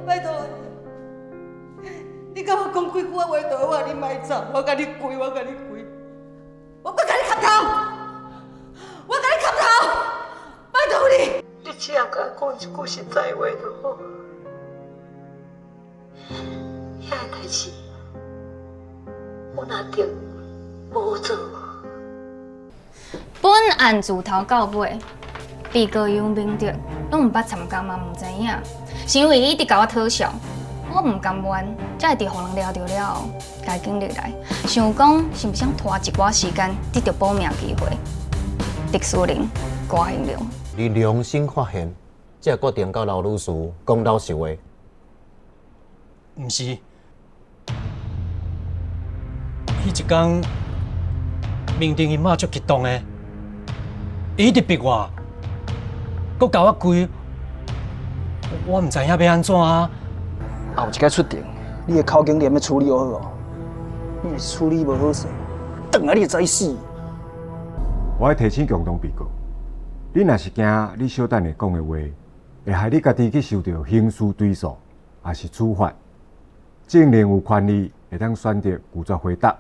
拜托你甲我讲几句话就好，你莫走，我甲你跪，我甲你跪，我甲你磕头，我甲你磕头，拜托你。你只要甲我讲一句实在话就好。遐个代志，我哪定无做。本案自头到尾，被告杨明德拢毋捌参加嘛，毋知影，是因为伊一直甲我讨笑，我毋甘愿，才会伫互人抓着了后，家警入来，想讲是毋是想拖一寡时间，得到保命机会。狄书玲、郭兴良，你良心发现，才决定甲老律师讲老实话。毋是，迄一天，明定伊妈足激动的，伊一直逼我，搁甲我跪，我毋知影要安怎啊。后一摆出庭，你的口经验要处理好哦，你若是处理无好势，等下你就知死。我要提醒共同被告，你若是惊你小等下讲的话，会害你家己去受到刑事追诉，还是处罚，证人有权利会当选择拒绝回答。